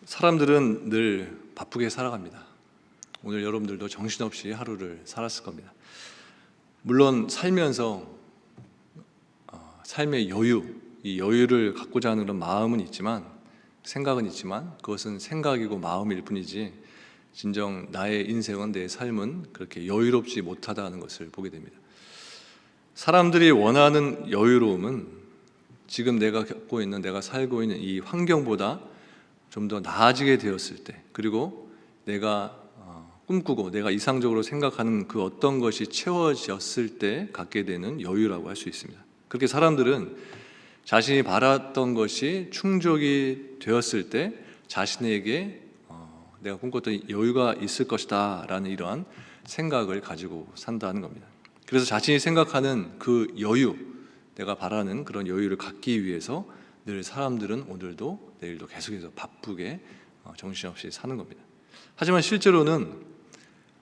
사람들은 늘 바쁘게 살아갑니다. 오늘 여러분들도 정신없이 하루를 살았을 겁니다. 물론 살면서 삶의 여유, 이 여유를 갖고자 하는 그런 마음은 있지만, 생각은 있지만 그것은 생각이고 마음일 뿐이지 진정 나의 인생은, 내 삶은 그렇게 여유롭지 못하다는 것을 보게 됩니다. 사람들이 원하는 여유로움은 지금 내가 겪고 있는, 내가 살고 있는 이 환경보다 좀 더 나아지게 되었을 때, 그리고 내가 꿈꾸고 내가 이상적으로 생각하는 그 어떤 것이 채워졌을 때 갖게 되는 여유라고 할 수 있습니다. 그렇게 사람들은 자신이 바랐던 것이 충족이 되었을 때 자신에게 내가 꿈꿨던 여유가 있을 것이다 라는 이러한 생각을 가지고 산다는 겁니다. 그래서 자신이 생각하는 그 여유, 내가 바라는 그런 여유를 갖기 위해서 늘 사람들은 오늘도 내일도 계속해서 바쁘게 정신없이 사는 겁니다. 하지만 실제로는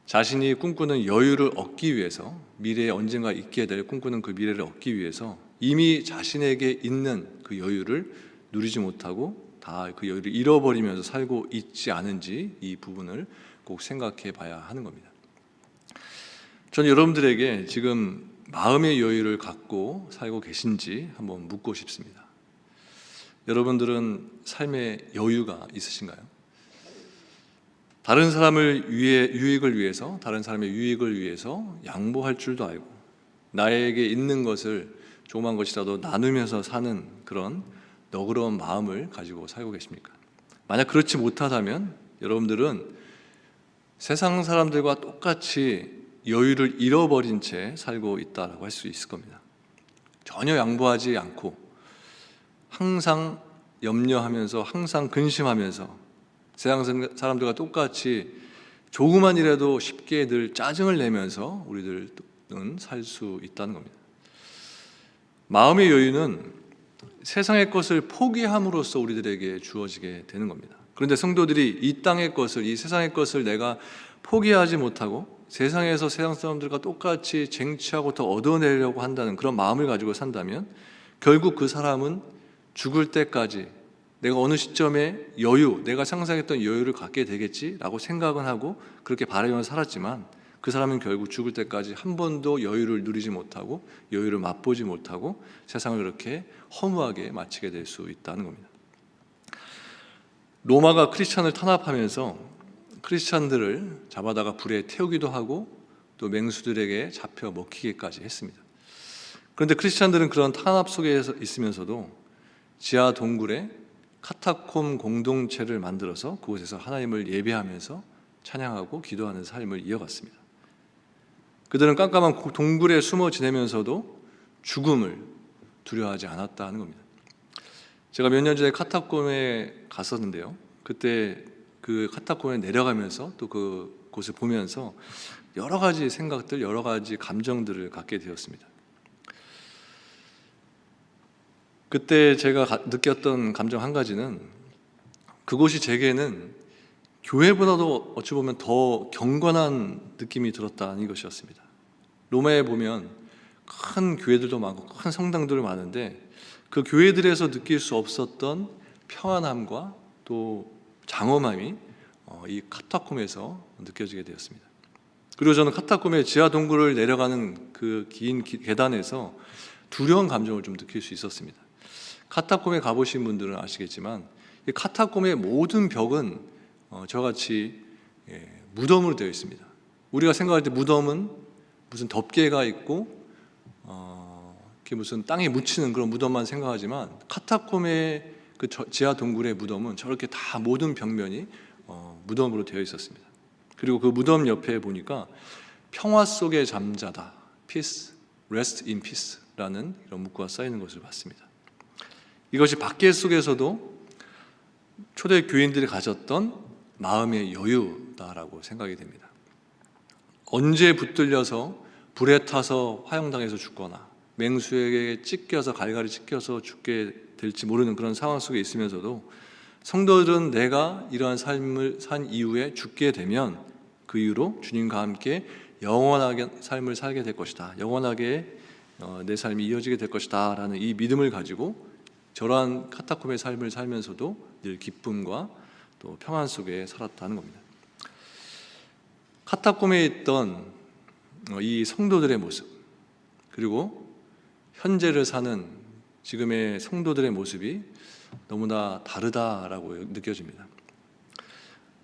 자신이 꿈꾸는 여유를 얻기 위해서, 미래에 언젠가 있게 될 꿈꾸는 그 미래를 얻기 위해서 이미 자신에게 있는 그 여유를 누리지 못하고 다 그 여유를 잃어버리면서 살고 있지 않은지, 이 부분을 꼭 생각해 봐야 하는 겁니다. 저는 여러분들에게 지금 마음의 여유를 갖고 살고 계신지 한번 묻고 싶습니다. 여러분들은 삶의 여유가 있으신가요? 다른 사람을 유익을 위해서, 다른 사람의 유익을 위해서 양보할 줄도 알고, 나에게 있는 것을 조그만 것이라도 나누면서 사는 그런 너그러운 마음을 가지고 살고 계십니까? 만약 그렇지 못하다면 여러분들은 세상 사람들과 똑같이 여유를 잃어버린 채 살고 있다고 할 수 있을 겁니다. 전혀 양보하지 않고 항상 염려하면서, 항상 근심하면서 세상 사람들과 똑같이 조그만 일에도 쉽게 늘 짜증을 내면서 우리들은 살 수 있다는 겁니다. 마음의 여유는 세상의 것을 포기함으로써 우리들에게 주어지게 되는 겁니다. 그런데 성도들이 이 땅의 것을, 이 세상의 것을 내가 포기하지 못하고 세상에서 세상 사람들과 똑같이 쟁취하고 더 얻어내려고 한다는 그런 마음을 가지고 산다면 결국 그 사람은 죽을 때까지 내가 어느 시점에 여유, 내가 상상했던 여유를 갖게 되겠지라고 생각은 하고 그렇게 바라면서 살았지만 그 사람은 결국 죽을 때까지 한 번도 여유를 누리지 못하고 여유를 맛보지 못하고 세상을 그렇게 허무하게 마치게 될 수 있다는 겁니다. 로마가 크리스찬을 탄압하면서 크리스찬들을 잡아다가 불에 태우기도 하고 또 맹수들에게 잡혀 먹히기까지 했습니다. 그런데 크리스찬들은 그런 탄압 속에 있으면서도 지하 동굴에 카타콤 공동체를 만들어서 그곳에서 하나님을 예배하면서 찬양하고 기도하는 삶을 이어갔습니다. 그들은 깜깜한 동굴에 숨어 지내면서도 죽음을 두려워하지 않았다는 겁니다. 제가 몇 년 전에 카타콤에 갔었는데요, 그때 그 카타콤에 내려가면서 또 그 곳을 보면서 여러 가지 생각들, 여러 가지 감정들을 갖게 되었습니다. 그때 제가 느꼈던 감정 한 가지는, 그곳이 제게는 교회보다도 어찌 보면 더 경건한 느낌이 들었다는 것이었습니다. 로마에 보면 큰 교회들도 많고 큰 성당들도 많은데 그 교회들에서 느낄 수 없었던 평안함과 또 장엄함이 이 카타콤에서 느껴지게 되었습니다. 그리고 저는 카타콤의 지하 동굴을 내려가는 그 긴 계단에서 두려운 감정을 좀 느낄 수 있었습니다. 카타콤에 가보신 분들은 아시겠지만 이 카타콤의 모든 벽은 저같이 무덤으로 되어 있습니다. 우리가 생각할 때 무덤은 무슨 덮개가 있고 무슨 땅에 묻히는 그런 무덤만 생각하지만 카타콤의 그 지하 동굴의 무덤은 저렇게 다 모든 벽면이 무덤으로 되어 있었습니다. 그리고 그 무덤 옆에 보니까 평화 속에 잠자다, peace, rest in peace 라는 이런 문구가 써 있는 것을 봤습니다. 이것이 밖에 속에서도 초대 교인들이 가졌던 마음의 여유다라고 생각이 됩니다. 언제 붙들려서 불에 타서 화형당해서 죽거나 맹수에게 찢겨서 갈갈이 찢겨서 죽게 될지 모르는 그런 상황 속에 있으면서도 성도들은 내가 이러한 삶을 산 이후에 죽게 되면 그 이후로 주님과 함께 영원하게 삶을 살게 될 것이다, 영원하게 내 삶이 이어지게 될 것이다 라는 이 믿음을 가지고 저러한 카타콤의 삶을 살면서도 늘 기쁨과 또 평안 속에 살았다는 겁니다. 카타콤에 있던 이 성도들의 모습, 그리고 현재를 사는 지금의 성도들의 모습이 너무나 다르다라고 느껴집니다.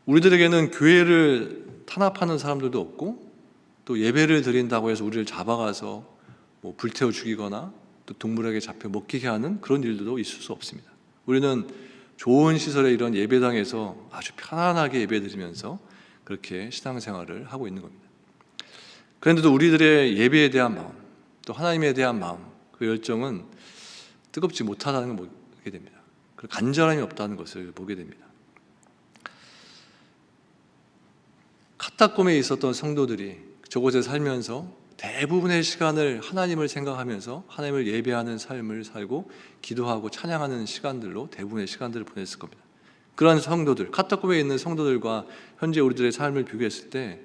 우리들에게는 교회를 탄압하는 사람들도 없고, 또 예배를 드린다고 해서 우리를 잡아가서 뭐 불태워 죽이거나 또 동물에게 잡혀 먹히게 하는 그런 일들도 있을 수 없습니다. 우리는 좋은 시설의 이런 예배당에서 아주 편안하게 예배드리면서 그렇게 신앙생활을 하고 있는 겁니다. 그런데도 우리들의 예배에 대한 마음, 또 하나님에 대한 마음, 그 열정은 뜨겁지 못하다는 걸 보게 됩니다. 간절함이 없다는 것을 보게 됩니다. 카타콤에 있었던 성도들이 저곳에 살면서 대부분의 시간을 하나님을 생각하면서 하나님을 예배하는 삶을 살고 기도하고 찬양하는 시간들로 대부분의 시간들을 보냈을 겁니다. 그러한 성도들, 카타콤에 있는 성도들과 현재 우리들의 삶을 비교했을 때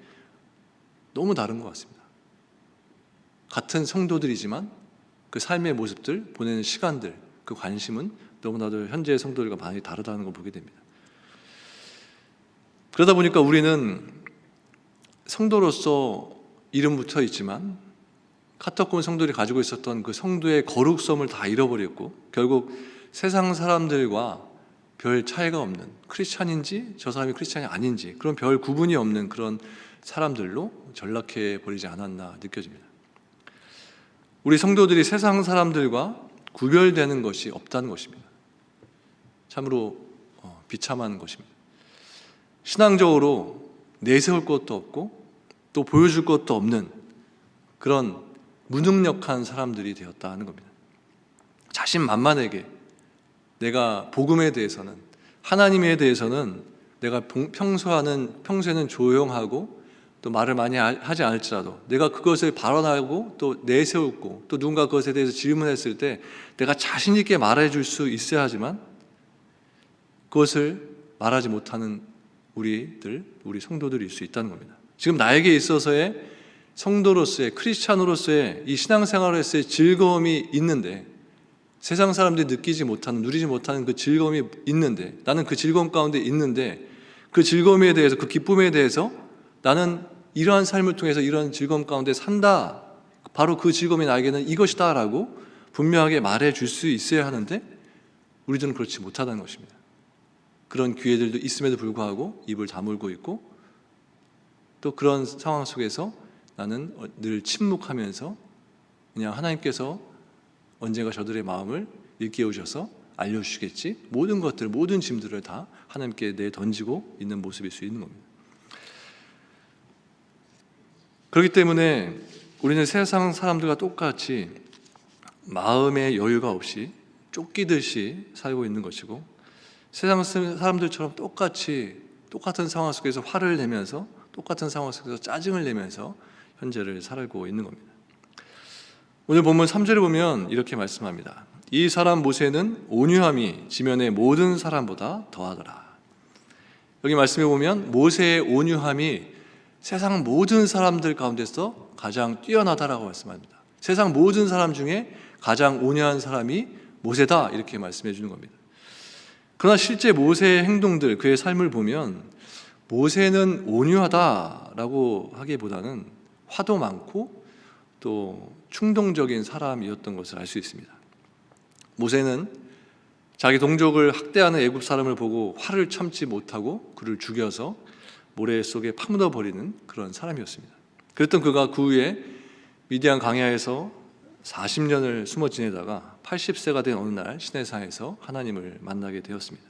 너무 다른 것 같습니다. 같은 성도들이지만 그 삶의 모습들, 보내는 시간들, 그 관심은 너무나도 현재의 성도들과 많이 다르다는 걸 보게 됩니다. 그러다 보니까 우리는 성도로서 이름 붙어 있지만 카타콤 성도들이 가지고 있었던 그 성도의 거룩성을 다 잃어버렸고, 결국 세상 사람들과 별 차이가 없는, 크리스찬인지 저 사람이 크리스찬이 아닌지 그런 별 구분이 없는 그런 사람들로 전락해 버리지 않았나 느껴집니다. 우리 성도들이 세상 사람들과 구별되는 것이 없다는 것입니다. 참으로 비참한 것입니다. 신앙적으로 내세울 것도 없고 또 보여줄 것도 없는 그런 무능력한 사람들이 되었다 하는 겁니다. 자신만만하게 내가 복음에 대해서는, 하나님에 대해서는 내가 평소에는 조용하고 또 말을 많이 하지 않을지라도 내가 그것을 발언하고 또 내세우고 또 누군가 그것에 대해서 질문했을 때 내가 자신 있게 말해줄 수 있어야 하지만 그것을 말하지 못하는 우리 성도들일 수 있다는 겁니다. 지금 나에게 있어서의 성도로서의, 크리스찬으로서의 이 신앙생활에서의 즐거움이 있는데, 세상 사람들이 느끼지 못하는, 누리지 못하는 그 즐거움이 있는데, 나는 그 즐거움 가운데 있는데, 그 즐거움에 대해서, 그 기쁨에 대해서 나는 이러한 삶을 통해서 이러한 즐거움 가운데 산다, 바로 그 즐거움이 나에게는 이것이다 라고 분명하게 말해 줄 수 있어야 하는데 우리들은 그렇지 못하다는 것입니다. 그런 기회들도 있음에도 불구하고 입을 다물고 있고, 또 그런 상황 속에서 나는 늘 침묵하면서 그냥 하나님께서 언젠가 저들의 마음을 일깨우셔서 알려주시겠지, 모든 것들, 모든 짐들을 다 하나님께 내던지고 있는 모습일 수 있는 겁니다. 그렇기 때문에 우리는 세상 사람들과 똑같이 마음의 여유가 없이 쫓기듯이 살고 있는 것이고, 세상 사람들처럼 똑같은 상황 속에서 화를 내면서, 똑같은 상황 속에서 짜증을 내면서 현재를 살고 있는 겁니다. 오늘 본문 3절에 보면 이렇게 말씀합니다. 이 사람 모세는 온유함이 지면의 모든 사람보다 더하더라. 여기 말씀해 보면 모세의 온유함이 세상 모든 사람들 가운데서 가장 뛰어나다라고 말씀합니다. 세상 모든 사람 중에 가장 온유한 사람이 모세다, 이렇게 말씀해 주는 겁니다. 그러나 실제 모세의 행동들, 그의 삶을 보면 모세는 온유하다라고 하기보다는 화도 많고 또 충동적인 사람이었던 것을 알 수 있습니다. 모세는 자기 동족을 학대하는 애굽 사람을 보고 화를 참지 못하고 그를 죽여서 모래 속에 파묻어 버리는 그런 사람이었습니다. 그랬던 그가 그 후에 미디안 광야에서 40년을 숨어 지내다가 80세가 된 어느 날 시내산에서 하나님을 만나게 되었습니다.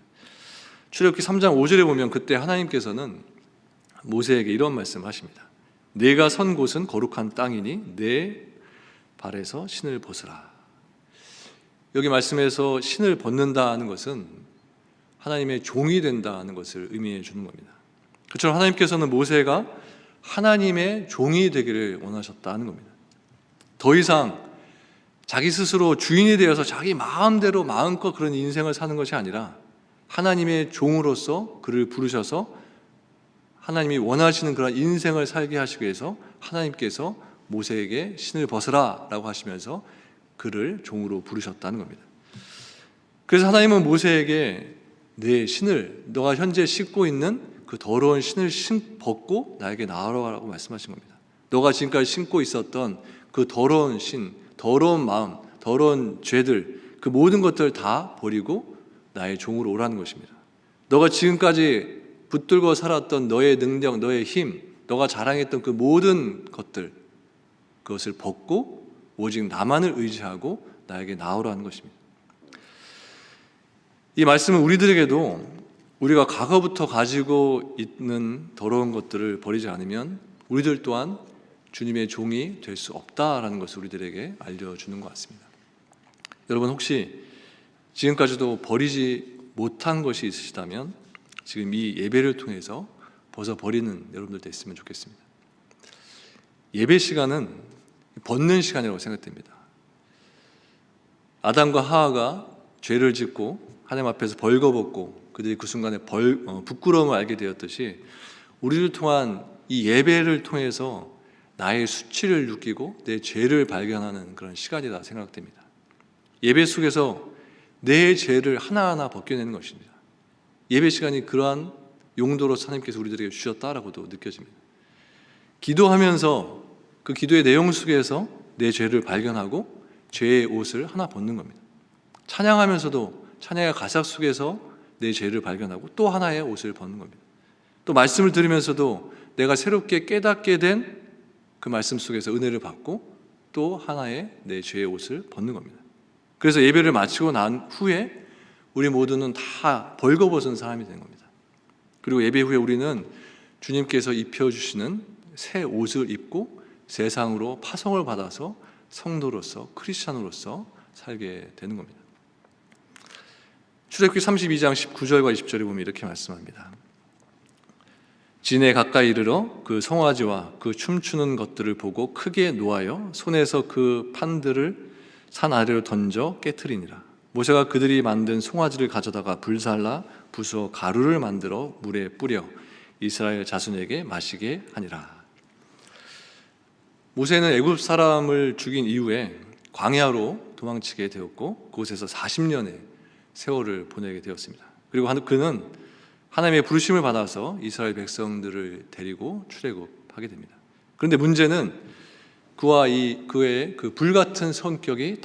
출애굽기 3장 5절에 보면 그때 하나님께서는 모세에게 이런 말씀을 하십니다. 네가 선 곳은 거룩한 땅이니 내 발에서 신을 벗으라. 여기 말씀에서 신을 벗는다는 것은 하나님의 종이 된다는 것을 의미해 주는 겁니다. 그처럼 하나님께서는 모세가 하나님의 종이 되기를 원하셨다는 겁니다. 더 이상 자기 스스로 주인이 되어서 자기 마음대로 마음껏 그런 인생을 사는 것이 아니라 하나님의 종으로서 그를 부르셔서 하나님이 원하시는 그런 인생을 살게 하시기 위해서 하나님께서 모세에게 신을 벗으라 라고 하시면서 그를 종으로 부르셨다는 겁니다. 그래서 하나님은 모세에게 내 신을, 너가 현재 신고 있는 그 더러운 신을 벗고 나에게 나아라고 말씀하신 겁니다. 너가 지금까지 신고 있었던 그 더러운 신, 더러운 마음, 더러운 죄들, 그 모든 것들을 다 버리고 나의 종으로 오라는 것입니다. 너가 지금까지 붙들고 살았던 너의 능력, 너의 힘, 너가 자랑했던 그 모든 것들, 그것을 벗고 오직 나만을 의지하고 나에게 나오라는 것입니다. 이 말씀은 우리들에게도 우리가 과거부터 가지고 있는 더러운 것들을 버리지 않으면 우리들 또한 주님의 종이 될 수 없다라는 것을 우리들에게 알려주는 것 같습니다. 여러분, 혹시 지금까지도 버리지 못한 것이 있으시다면 지금 이 예배를 통해서 벗어버리는 여러분들 됐으면 좋겠습니다. 예배 시간은 벗는 시간이라고 생각됩니다. 아담과 하와가 죄를 짓고 하나님 앞에서 벌거벗고 그들이 그 순간에 부끄러움을 알게 되었듯이 우리를 통한 이 예배를 통해서 나의 수치를 느끼고 내 죄를 발견하는 그런 시간이다 생각됩니다. 예배 속에서 내 죄를 하나하나 벗겨내는 것입니다. 예배 시간이 그러한 용도로 하나님께서 우리들에게 주셨다라고도 느껴집니다. 기도하면서 그 기도의 내용 속에서 내 죄를 발견하고 죄의 옷을 하나 벗는 겁니다. 찬양하면서도 찬양의 가사 속에서 내 죄를 발견하고 또 하나의 옷을 벗는 겁니다. 또 말씀을 들으면서도 내가 새롭게 깨닫게 된 그 말씀 속에서 은혜를 받고 또 하나의 내 죄의 옷을 벗는 겁니다. 그래서 예배를 마치고 난 후에 우리 모두는 다 벌거벗은 사람이 되는 겁니다. 그리고 예배 후에 우리는 주님께서 입혀주시는 새 옷을 입고 세상으로 파송을 받아서 성도로서 크리스찬으로서 살게 되는 겁니다. 출애굽기 32장 19절과 20절에 보면 이렇게 말씀합니다. 진에 가까이 이르러 그 송아지와 그 춤추는 것들을 보고 크게 노하여 손에서 그 판들을 산 아래로 던져 깨트리니라. 모세가 그들이 만든 송아지를 가져다가 불살라 부수어 가루를 만들어 물에 뿌려 이스라엘 자손에게 마시게 하니라. 모세는 애굽 사람을 죽인 이후에 광야로 도망치게 되었고 그곳에서 40년의 세월을 보내게 되었습니다. 그리고 그는 하나님의 부르심을 받아서 이스라엘 백성들을 데리고 출애굽하게 됩니다. 그런데 문제는 그의 그 불같은 성격이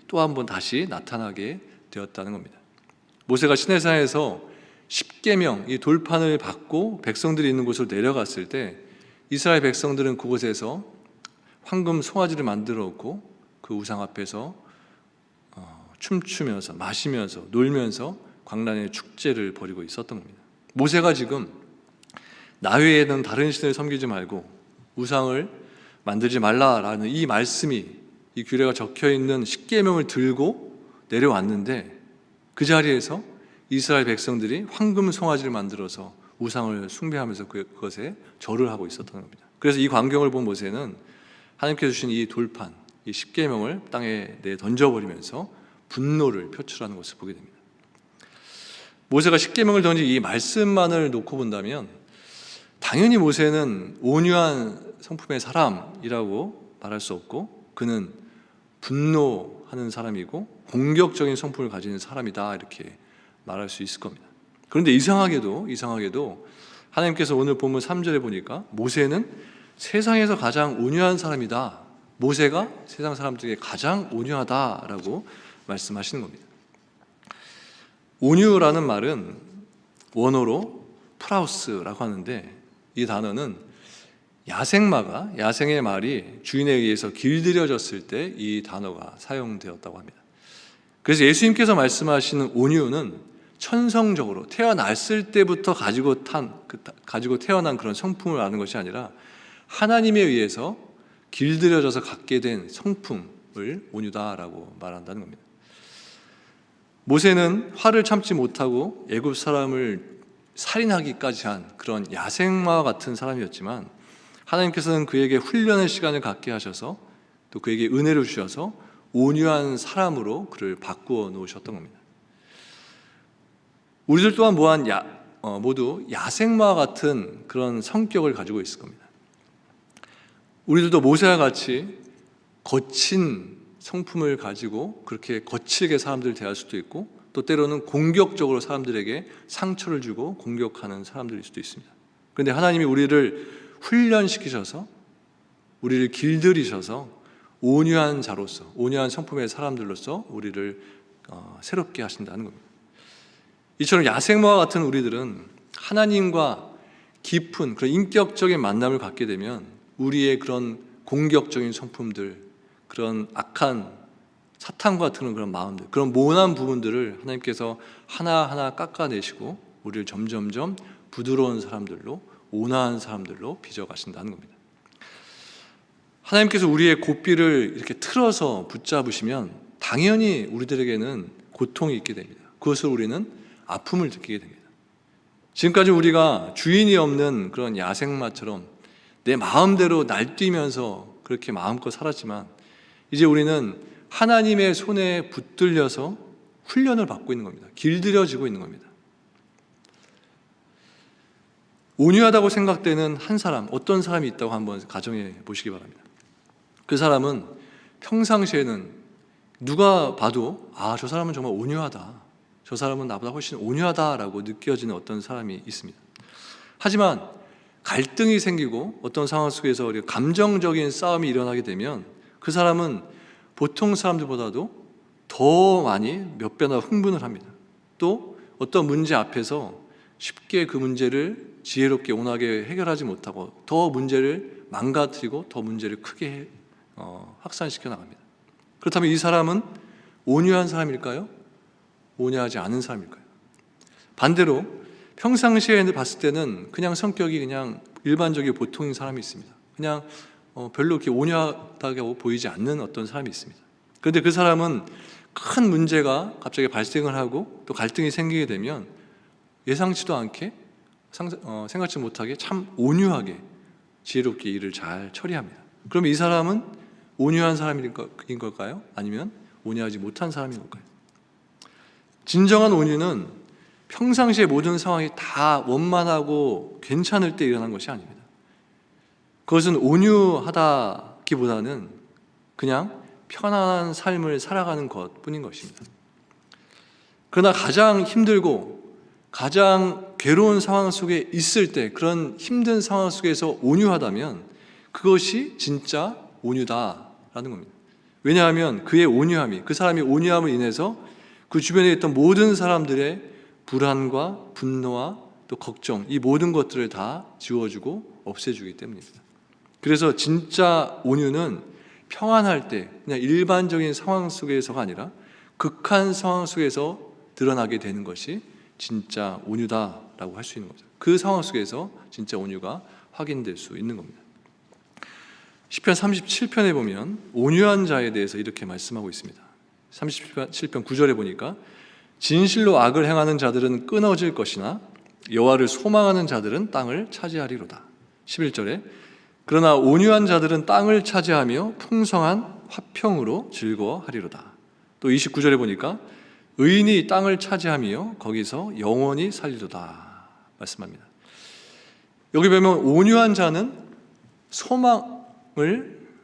또 한 번 다시 나타나게 되었다는 겁니다. 모세가 시내산에서 십계명, 이 돌판을 받고 백성들이 있는 곳으로 내려갔을 때 이스라엘 백성들은 그곳에서 황금 송아지를 만들어 놓고 그 우상 앞에서 춤추면서 마시면서 놀면서 광란의 축제를 벌이고 있었던 겁니다. 모세가 지금 나 외에는 다른 신을 섬기지 말고 우상을 만들지 말라라는 이 말씀이, 이 규례가 적혀있는 십계명을 들고 내려왔는데 그 자리에서 이스라엘 백성들이 황금 송아지를 만들어서 우상을 숭배하면서 그것에 절을 하고 있었던 겁니다. 그래서 이 광경을 본 모세는 하나님께서 주신 이 돌판, 이 십계명을 땅에 던져버리면서 분노를 표출하는 것을 보게 됩니다. 모세가 십계명을 던진 이 말씀만을 놓고 본다면 당연히 모세는 온유한 성품의 사람이라고 말할 수 없고 그는 분노하는 사람이고 공격적인 성품을 가지는 사람이다 이렇게 말할 수 있을 겁니다. 그런데 이상하게도 하나님께서 오늘 본문 3절에 보니까 모세는 세상에서 가장 온유한 사람이다. 모세가 세상 사람 중에 가장 온유하다라고 말씀하시는 겁니다. 온유라는 말은 원어로 프라우스라고 하는데 이 단어는 야생의 말이 주인에 의해서 길들여졌을 때 이 단어가 사용되었다고 합니다. 그래서 예수님께서 말씀하시는 온유는 천성적으로 태어났을 때부터 가지고 태어난 그런 성품을 아는 것이 아니라 하나님에 의해서 길들여져서 갖게 된 성품을 온유다라고 말한다는 겁니다. 모세는 화를 참지 못하고 애굽 사람을 살인하기까지 한 그런 야생마 같은 사람이었지만 하나님께서는 그에게 훈련의 시간을 갖게 하셔서 또 그에게 은혜를 주셔서 온유한 사람으로 그를 바꾸어 놓으셨던 겁니다. 우리들 또한 모두 야생마 같은 그런 성격을 가지고 있을 겁니다. 우리들도 모세와 같이 거친 성품을 가지고 그렇게 거칠게 사람들을 대할 수도 있고 또 때로는 공격적으로 사람들에게 상처를 주고 공격하는 사람들일 수도 있습니다. 그런데 하나님이 우리를 훈련시키셔서 우리를 길들이셔서 온유한 자로서, 온유한 성품의 사람들로서 우리를 새롭게 하신다는 겁니다. 이처럼 야생마와 같은 우리들은 하나님과 깊은 그런 인격적인 만남을 갖게 되면 우리의 그런 공격적인 성품들, 그런 악한 사탄과 같은 그런 마음들, 그런 모난 부분들을 하나님께서 하나하나 깎아내시고 우리를 점점점 부드러운 사람들로, 온화한 사람들로 빚어가신다는 겁니다. 하나님께서 우리의 고삐를 이렇게 틀어서 붙잡으시면 당연히 우리들에게는 고통이 있게 됩니다. 그것을 우리는 아픔을 느끼게 됩니다. 지금까지 우리가 주인이 없는 그런 야생마처럼 내 마음대로 날뛰면서 그렇게 마음껏 살았지만 이제 우리는 하나님의 손에 붙들려서 훈련을 받고 있는 겁니다. 길들여지고 있는 겁니다. 온유하다고 생각되는 한 사람, 어떤 사람이 있다고 한번 가정해 보시기 바랍니다. 그 사람은 평상시에는 누가 봐도 저 사람은 정말 온유하다, 저 사람은 나보다 훨씬 온유하다라고 느껴지는 어떤 사람이 있습니다. 하지만 갈등이 생기고 어떤 상황 속에서 감정적인 싸움이 일어나게 되면 그 사람은 보통 사람들보다도 더 많이 몇 배나 흥분을 합니다. 또 어떤 문제 앞에서 쉽게 그 문제를 지혜롭게 온화하게 해결하지 못하고 더 문제를 망가뜨리고 더 문제를 크게 확산시켜 나갑니다. 그렇다면 이 사람은 온유한 사람일까요? 온유하지 않은 사람일까요? 반대로 평상시에 봤을 때는 그냥 성격이 그냥 일반적인 보통인 사람이 있습니다. 그냥 별로 그렇게 온유하다고 보이지 않는 어떤 사람이 있습니다. 그런데 그 사람은 큰 문제가 갑자기 발생을 하고 또 갈등이 생기게 되면 예상치도 않게 생각지 못하게 참 온유하게 지혜롭게 일을 잘 처리합니다. 그럼 이 사람은 온유한 사람인 걸까요? 아니면 온유하지 못한 사람인 걸까요? 진정한 온유는 평상시의 모든 상황이 다 원만하고 괜찮을 때 일어난 것이 아닙니다. 그것은 온유하다기보다는 그냥 편안한 삶을 살아가는 것뿐인 것입니다. 그러나 가장 힘들고 가장 괴로운 상황 속에 있을 때, 그런 힘든 상황 속에서 온유하다면 그것이 진짜 온유다라는 겁니다. 왜냐하면 그의 온유함이, 그 사람이 온유함을 인해서 그 주변에 있던 모든 사람들의 불안과 분노와 또 걱정, 이 모든 것들을 다 지워주고 없애주기 때문입니다. 그래서 진짜 온유는 평안할 때, 그냥 일반적인 상황 속에서가 아니라 극한 상황 속에서 드러나게 되는 것이 진짜 온유다라고 할 수 있는 거죠. 그 상황 속에서 진짜 온유가 확인될 수 있는 겁니다. 시편 37편에 보면 온유한 자에 대해서 이렇게 말씀하고 있습니다. 37편 9절에 보니까 진실로 악을 행하는 자들은 끊어질 것이나 여호와를 소망하는 자들은 땅을 차지하리로다. 11절에 그러나 온유한 자들은 땅을 차지하며 풍성한 화평으로 즐거워하리로다. 또 29절에 보니까 의인이 땅을 차지하며 거기서 영원히 살리로다 말씀합니다. 여기 보면 온유한 자는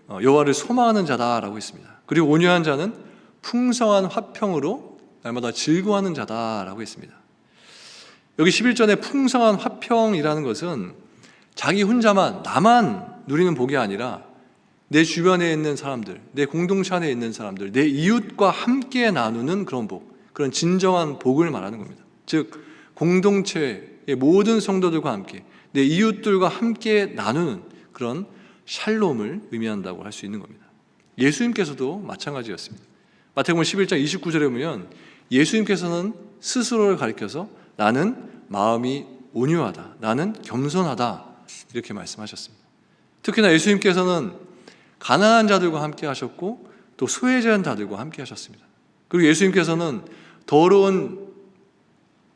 여호와를 소망하는 자다라고 했습니다. 그리고 온유한 자는 풍성한 화평으로 날마다 즐거워하는 자다라고 했습니다. 여기 11절에 풍성한 화평이라는 것은 자기 혼자만, 나만 누리는 복이 아니라 내 주변에 있는 사람들, 내 공동체 안에 있는 사람들, 내 이웃과 함께 나누는 그런 복, 그런 진정한 복을 말하는 겁니다. 즉 공동체의 모든 성도들과 함께, 내 이웃들과 함께 나누는 그런 샬롬을 의미한다고 할 수 있는 겁니다. 예수님께서도 마찬가지였습니다. 마태복음 11장 29절에 보면 예수님께서는 스스로를 가리켜서 나는 마음이 온유하다, 나는 겸손하다 이렇게 말씀하셨습니다. 특히나 예수님께서는 가난한 자들과 함께 하셨고 또 소외된 자들과 함께 하셨습니다. 그리고 예수님께서는 더러운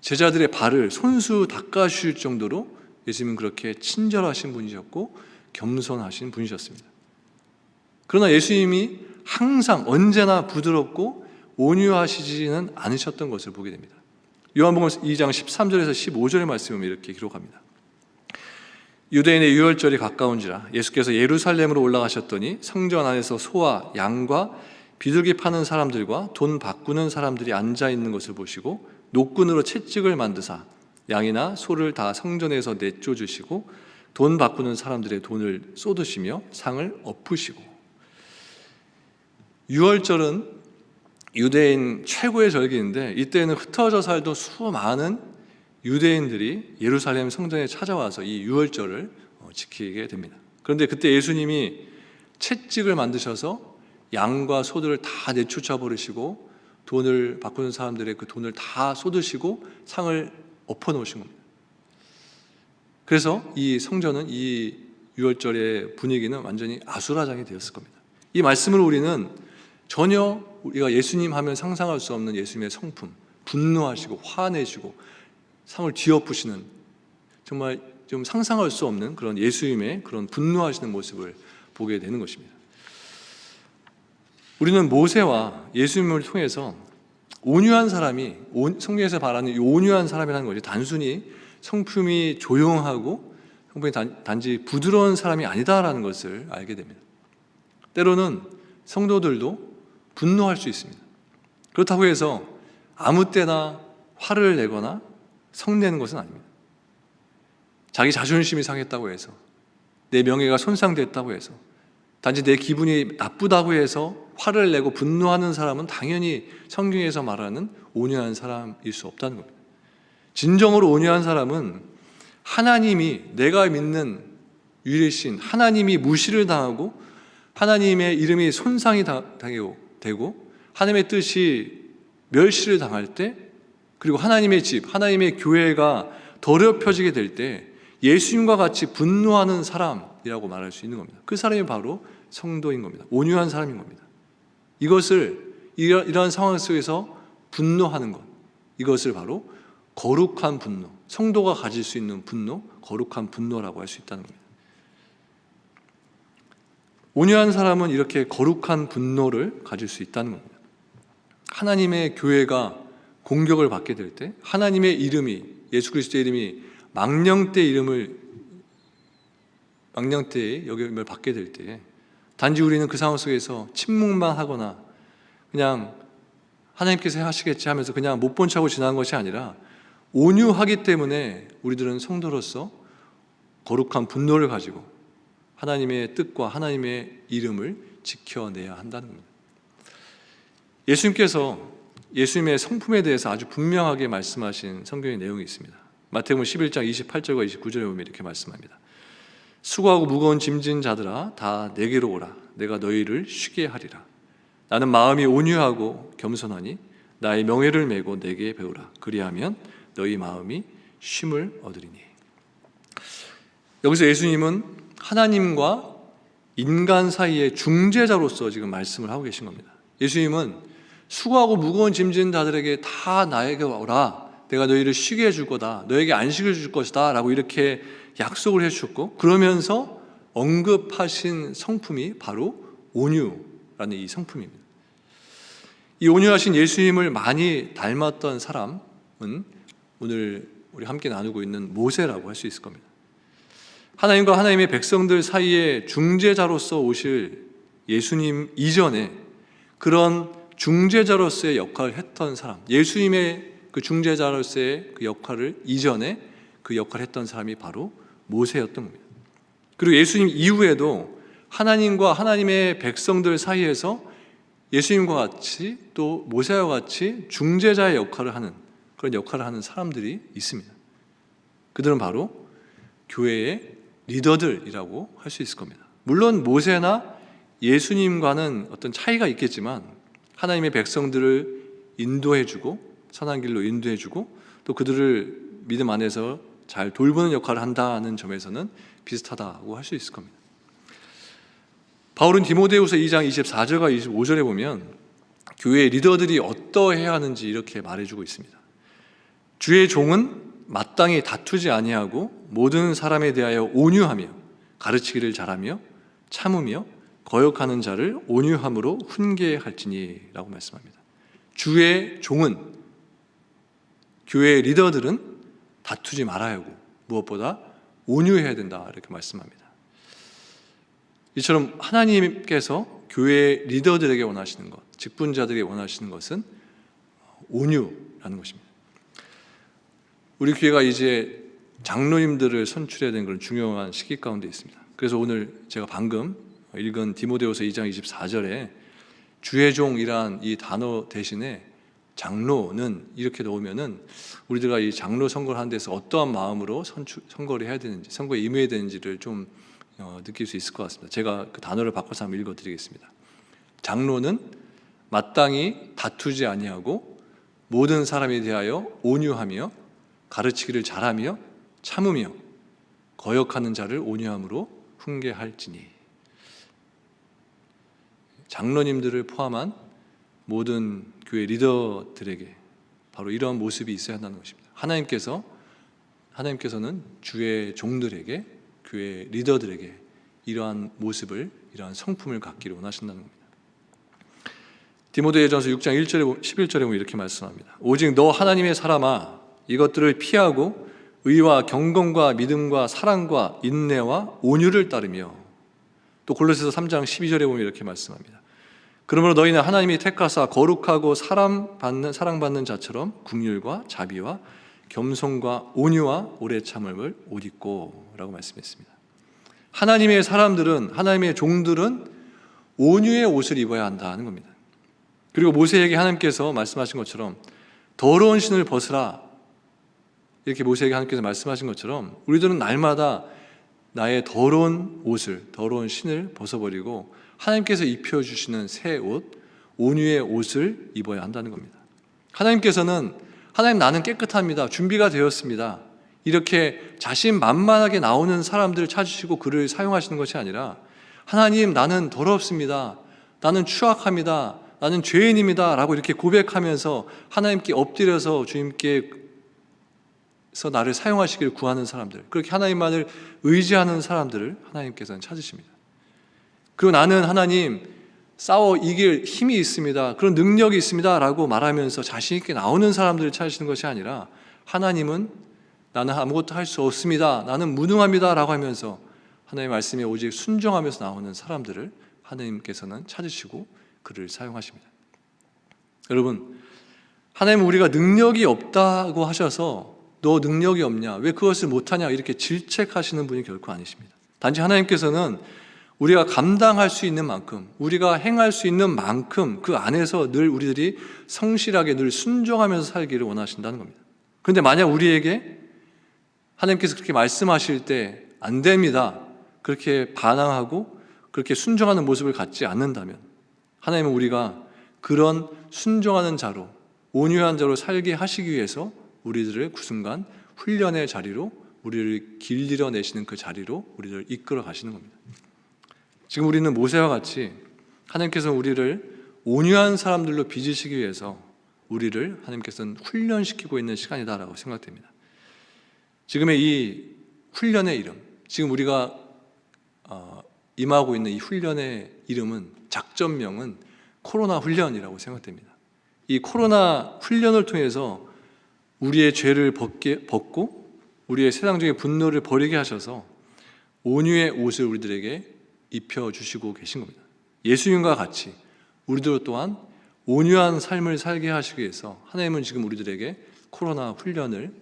제자들의 발을 손수 닦아주실 정도로 예수님은 그렇게 친절하신 분이셨고 겸손하신 분이셨습니다. 그러나 예수님이 항상 언제나 부드럽고 온유하시지는 않으셨던 것을 보게 됩니다. 요한복음 2장 13절에서 15절의 말씀을 이렇게 기록합니다. 유대인의 유월절이 가까운지라 예수께서 예루살렘으로 올라가셨더니 성전 안에서 소와 양과 비둘기 파는 사람들과 돈 바꾸는 사람들이 앉아 있는 것을 보시고 노끈으로 채찍을 만드사 양이나 소를 다 성전에서 내쫓으시고 돈 바꾸는 사람들의 돈을 쏟으시며 상을 엎으시고. 유월절은 유대인 최고의 절기인데 이때는 흩어져 살던 수많은 유대인들이 예루살렘 성전에 찾아와서 이 유월절을 지키게 됩니다. 그런데 그때 예수님이 채찍을 만드셔서 양과 소들을 다 내쫓아 버리시고 돈을 바꾸는 사람들의 그 돈을 다 쏟으시고 상을 엎어 놓으신 겁니다. 그래서 이 성전은 이 유월절의 분위기는 완전히 아수라장이 되었을 겁니다. 이 말씀을 우리는 전혀 우리가 예수님 하면 상상할 수 없는 예수님의 성품, 분노하시고 화내시고 상을 뒤엎으시는, 정말 좀 상상할 수 없는 그런 예수님의 그런 분노하시는 모습을 보게 되는 것입니다. 우리는 모세와 예수님을 통해서 온유한 사람이, 성경에서 말하는 이 온유한 사람이라는 것이 단순히 성품이 조용하고 성품이 단지 부드러운 사람이 아니다라는 것을 알게 됩니다. 때로는 성도들도 분노할 수 있습니다. 그렇다고 해서 아무 때나 화를 내거나 성내는 것은 아닙니다. 자기 자존심이 상했다고 해서, 내 명예가 손상됐다고 해서, 단지 내 기분이 나쁘다고 해서 화를 내고 분노하는 사람은 당연히 성경에서 말하는 온유한 사람일 수 없다는 겁니다. 진정으로 온유한 사람은 하나님이, 내가 믿는 유일신 하나님이 무시를 당하고 하나님의 이름이 손상이 되고 하나님의 뜻이 멸시를 당할 때, 그리고 하나님의 집, 하나님의 교회가 더럽혀지게 될 때 예수님과 같이 분노하는 사람이라고 말할 수 있는 겁니다. 그 사람이 바로 성도인 겁니다. 온유한 사람인 겁니다. 이러한 상황 속에서 분노하는 것, 이것을 바로 거룩한 분노, 성도가 가질 수 있는 분노, 거룩한 분노라고 할 수 있다는 겁니다. 온유한 사람은 이렇게 거룩한 분노를 가질 수 있다는 겁니다. 하나님의 교회가 공격을 받게 될 때, 하나님의 이름이, 예수 그리스도의 이름이 망령되이 여김을 받게 될 때, 단지 우리는 그 상황 속에서 침묵만 하거나 그냥 하나님께서 하시겠지 하면서 그냥 못 본 척하고 지나간 것이 아니라, 온유하기 때문에 우리들은 성도로서 거룩한 분노를 가지고 하나님의 뜻과 하나님의 이름을 지켜내야 한다는 겁니다. 예수님께서 예수님의 성품에 대해서 아주 분명하게 말씀하신 성경의 내용이 있습니다. 마태복음 11장 28절과 29절에 보면 이렇게 말씀합니다. 수고하고 무거운 짐진 자들아 다 내게로 오라. 내가 너희를 쉬게 하리라. 나는 마음이 온유하고 겸손하니 나의 명예를 메고 내게 배우라. 그리하면 너희 마음이 쉼을 얻으리니. 여기서 예수님은 하나님과 인간 사이의 중재자로서 지금 말씀을 하고 계신 겁니다. 예수님은 수고하고 무거운 짐진 자들에게 다 나에게 오라. 내가 너희를 쉬게 해줄 거다. 너에게 안식을 줄 것이다. 라고 이렇게 약속을 해주셨고, 그러면서 언급하신 성품이 바로 온유라는 이 성품입니다. 이 온유하신 예수님을 많이 닮았던 사람은 오늘 우리 함께 나누고 있는 모세라고 할 수 있을 겁니다. 하나님과 하나님의 백성들 사이에 중재자로서 오실 예수님 이전에 그런 중재자로서의 역할을 했던 사람, 예수님의 그 중재자로서의 그 역할을 이전에 그 역할을 했던 사람이 바로 모세였던 겁니다. 그리고 예수님 이후에도 하나님과 하나님의 백성들 사이에서 예수님과 같이 또 모세와 같이 중재자의 역할을 하는, 그런 역할을 하는 사람들이 있습니다. 그들은 바로 교회의 리더들이라고 할 수 있을 겁니다. 물론 모세나 예수님과는 어떤 차이가 있겠지만 하나님의 백성들을 인도해주고 선한 길로 인도해주고 또 그들을 믿음 안에서 잘 돌보는 역할을 한다는 점에서는 비슷하다고 할 수 있을 겁니다. 바울은 디모데후서 2장 24절과 25절에 보면 교회의 리더들이 어떠해야 하는지 이렇게 말해주고 있습니다. 주의 종은 마땅히 다투지 아니하고 모든 사람에 대하여 온유하며 가르치기를 잘하며 참으며 거역하는 자를 온유함으로 훈계할지니 라고 말씀합니다. 주의 종은, 교회의 리더들은 다투지 말아야 하고 무엇보다 온유해야 된다 이렇게 말씀합니다. 이처럼 하나님께서 교회 리더들에게 원하시는 것, 직분자들에게 원하시는 것은 온유라는 것입니다. 우리 교회가 이제 장로님들을 선출해야 되는 그런 중요한 시기 가운데 있습니다. 그래서 오늘 제가 방금 읽은 디모데후서 2장 24절에 주의 종이란 이 단어 대신에 장로는 이렇게 넣으면은 우리들과 이 장로 선거를 하는 데서 어떠한 마음으로 선거를 해야 되는지, 선거에 임해야 되는지를 좀 느낄 수 있을 것 같습니다. 제가 그 단어를 바꿔서 한번 읽어드리겠습니다. 장로는 마땅히 다투지 아니하고 모든 사람에 대하여 온유하며 가르치기를 잘하며 참으며 거역하는 자를 온유함으로 훈계할지니. 장로님들을 포함한 모든 교회 리더들에게 바로 이러한 모습이 있어야 한다는 것입니다. 하나님께서는 주의 종들에게, 교회 리더들에게 이러한 모습을, 이러한 성품을 갖기를 원하신다는 겁니다. 디모데전서 6장 11절에 보면 이렇게 말씀합니다. 오직 너 하나님의 사람아, 이것들을 피하고 의와 경건과 믿음과 사랑과 인내와 온유를 따르며. 또 골로새서 3장 12절에 보면 이렇게 말씀합니다. 그러므로 너희는 하나님이 택하사 거룩하고 사랑받는 자처럼 긍휼과 자비와 겸손과 온유와 오래 참음을 옷 입고 라고 말씀했습니다. 하나님의 사람들은, 하나님의 종들은 온유의 옷을 입어야 한다는 겁니다. 그리고 모세에게 하나님께서 말씀하신 것처럼 더러운 신을 벗으라, 이렇게 모세에게 하나님께서 말씀하신 것처럼 우리들은 날마다 나의 더러운 옷을, 더러운 신을 벗어버리고 하나님께서 입혀주시는 새 옷, 온유의 옷을 입어야 한다는 겁니다. 하나님께서는 하나님 나는 깨끗합니다, 준비가 되었습니다, 이렇게 자신만만하게 나오는 사람들을 찾으시고 그를 사용하시는 것이 아니라 하나님 나는 더럽습니다, 나는 추악합니다, 나는 죄인입니다 라고 이렇게 고백하면서 하나님께 엎드려서 주님께서 나를 사용하시기를 구하는 사람들, 그렇게 하나님만을 의지하는 사람들을 하나님께서는 찾으십니다. 그리고 나는 하나님 싸워 이길 힘이 있습니다, 그런 능력이 있습니다 라고 말하면서 자신 있게 나오는 사람들을 찾으시는 것이 아니라 하나님은 나는 아무것도 할 수 없습니다, 나는 무능합니다 라고 하면서 하나님의 말씀에 오직 순종하면서 나오는 사람들을 하나님께서는 찾으시고 그를 사용하십니다. 여러분, 하나님은 우리가 능력이 없다고 하셔서 너 능력이 없냐, 왜 그것을 못하냐 이렇게 질책하시는 분이 결코 아니십니다. 단지 하나님께서는 우리가 감당할 수 있는 만큼, 우리가 행할 수 있는 만큼 그 안에서 늘 우리들이 성실하게 늘 순종하면서 살기를 원하신다는 겁니다. 그런데 만약 우리에게 하나님께서 그렇게 말씀하실 때 안 됩니다, 그렇게 반항하고 그렇게 순종하는 모습을 갖지 않는다면 하나님은 우리가 그런 순종하는 자로, 온유한 자로 살게 하시기 위해서 우리들을 그 순간 훈련의 자리로, 우리를 길들여 내시는 그 자리로 우리를 이끌어 가시는 겁니다. 지금 우리는 모세와 같이 하나님께서는 우리를 온유한 사람들로 빚으시기 위해서 우리를 하나님께서는 훈련시키고 있는 시간이다라고 생각됩니다. 지금의 이 훈련의 이름, 지금 우리가 임하고 있는 이 훈련의 이름은, 작전명은 코로나 훈련이라고 생각됩니다. 이 코로나 훈련을 통해서 우리의 죄를 벗고 우리의 세상적인 분노를 버리게 하셔서 온유의 옷을 우리들에게 입혀주시고 계신 겁니다. 예수님과 같이 우리들 또한 온유한 삶을 살게 하시기 위해서 하나님은 지금 우리들에게 코로나 훈련을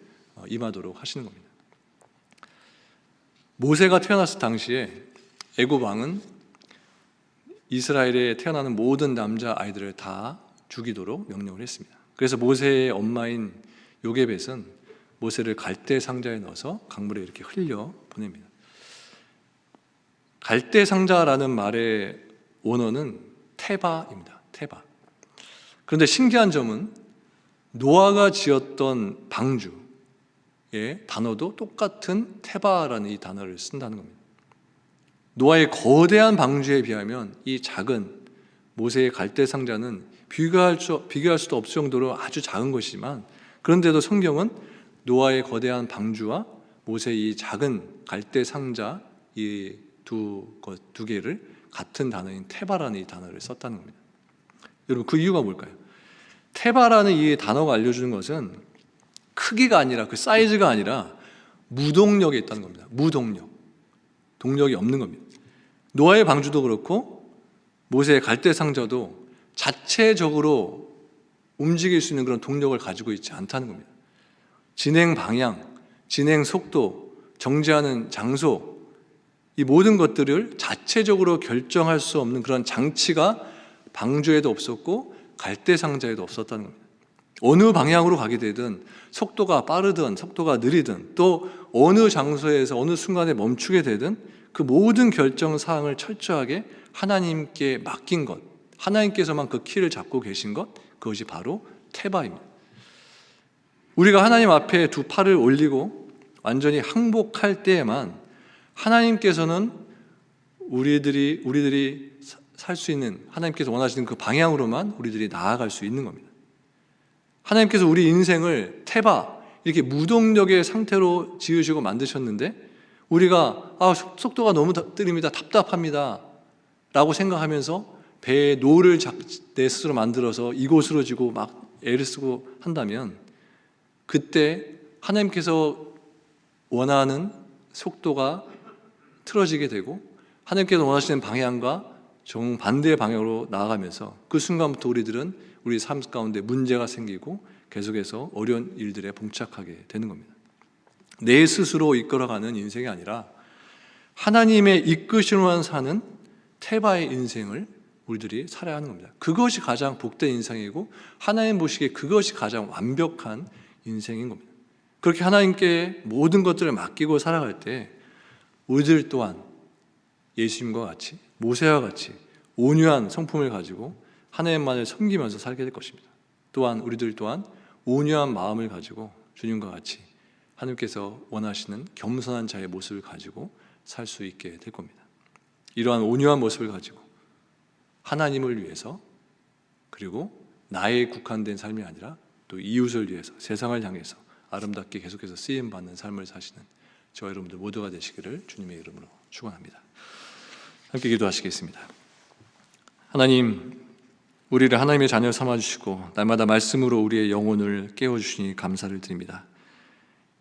임하도록 하시는 겁니다. 모세가 태어났을 당시에 애굽 왕은 이스라엘에 태어나는 모든 남자 아이들을 다 죽이도록 명령을 했습니다. 그래서 모세의 엄마인 요게벳은 모세를 갈대 상자에 넣어서 강물에 이렇게 흘려 보냅니다. 갈대 상자라는 말의 원어는 테바입니다. 테바. 그런데 신기한 점은 노아가 지었던 방주의 단어도 똑같은 테바라는 이 단어를 쓴다는 겁니다. 노아의 거대한 방주에 비하면 이 작은 모세의 갈대 상자는 비교할 수도 없을 정도로 아주 작은 것이지만, 그런데도 성경은 노아의 거대한 방주와 모세의 이 작은 갈대 상자 이 두 개를 같은 단어인 테바라는 이 단어를 썼다는 겁니다. 여러분, 그 이유가 뭘까요? 테바라는 이 단어가 알려주는 것은 크기가 아니라, 그 사이즈가 아니라 무동력에 있다는 겁니다. 무동력, 동력이 없는 겁니다. 노아의 방주도 그렇고 모세의 갈대 상자도 자체적으로 움직일 수 있는 그런 동력을 가지고 있지 않다는 겁니다. 진행 방향, 진행 속도, 정지하는 장소, 이 모든 것들을 자체적으로 결정할 수 없는 그런 장치가 방주에도 없었고 갈대 상자에도 없었다는 겁니다. 어느 방향으로 가게 되든 속도가 빠르든 속도가 느리든 또 어느 장소에서 어느 순간에 멈추게 되든 그 모든 결정 사항을 철저하게 하나님께 맡긴 것, 하나님께서만 그 키를 잡고 계신 것, 그것이 바로 테바입니다. 우리가 하나님 앞에 두 팔을 올리고 완전히 항복할 때에만 하나님께서는 우리들이 살 수 있는, 하나님께서 원하시는 그 방향으로만 우리들이 나아갈 수 있는 겁니다. 하나님께서 우리 인생을 테바, 이렇게 무동력의 상태로 지으시고 만드셨는데 우리가 속도가 너무 느립니다, 답답합니다 라고 생각하면서 배에 노를 내 스스로 만들어서 이곳으로 지고 막 애를 쓰고 한다면 그때 하나님께서 원하는 속도가 틀어지게 되고 하나님께서 원하시는 방향과 정반대의 방향으로 나아가면서 그 순간부터 우리들은 우리 삶 가운데 문제가 생기고 계속해서 어려운 일들에 봉착하게 되는 겁니다. 내 스스로 이끌어가는 인생이 아니라 하나님의 이끄심으로만 사는 테바의 인생을 우리들이 살아야 하는 겁니다. 그것이 가장 복된 인생이고 하나님 보시기에 그것이 가장 완벽한 인생인 겁니다. 그렇게 하나님께 모든 것들을 맡기고 살아갈 때 우리들 또한 예수님과 같이 모세와 같이 온유한 성품을 가지고 하나님만을 섬기면서 살게 될 것입니다. 또한 우리들 또한 온유한 마음을 가지고 주님과 같이 하나님께서 원하시는 겸손한 자의 모습을 가지고 살 수 있게 될 겁니다. 이러한 온유한 모습을 가지고 하나님을 위해서 그리고 나의 국한된 삶이 아니라 또 이웃을 위해서 세상을 향해서 아름답게 계속해서 쓰임받는 삶을 사시는 저와 여러분들 모두가 되시기를 주님의 이름으로 축원합니다. 함께 기도하시겠습니다. 하나님, 우리를 하나님의 자녀 삼아주시고 날마다 말씀으로 우리의 영혼을 깨워주시니 감사를 드립니다.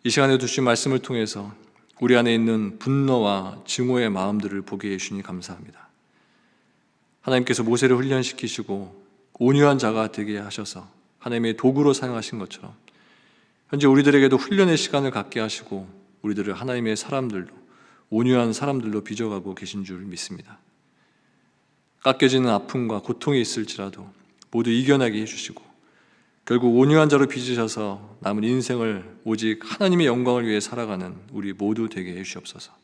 이 시간에 주신 말씀을 통해서 우리 안에 있는 분노와 증오의 마음들을 보게 해주시니 감사합니다. 하나님께서 모세를 훈련시키시고 온유한 자가 되게 하셔서 하나님의 도구로 사용하신 것처럼 현재 우리들에게도 훈련의 시간을 갖게 하시고 우리들을 하나님의 사람들로, 온유한 사람들로 빚어가고 계신 줄 믿습니다. 깎여지는 아픔과 고통이 있을지라도 모두 이겨내게 해주시고 결국 온유한 자로 빚으셔서 남은 인생을 오직 하나님의 영광을 위해 살아가는 우리 모두 되게 해주시옵소서.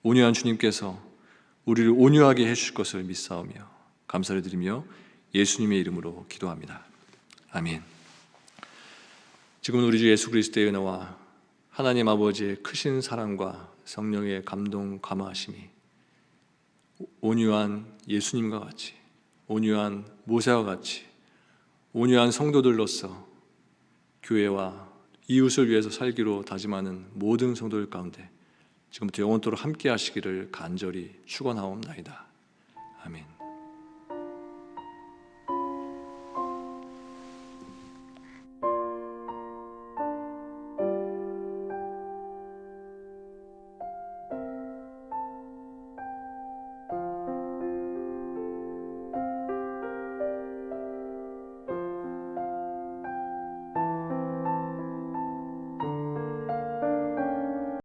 온유한 주님께서 우리를 온유하게 해주실 것을 믿사오며 감사를 드리며 예수님의 이름으로 기도합니다. 아멘. 지금은 우리 주 예수 그리스도의 은혜와 하나님 아버지의 크신 사랑과 성령의 감동 감화하심이 온유한 예수님과 같이, 온유한 모세와 같이, 온유한 성도들로서 교회와 이웃을 위해서 살기로 다짐하는 모든 성도들 가운데 지금부터 영원토록 함께 하시기를 간절히 축원하옵나이다. 아멘.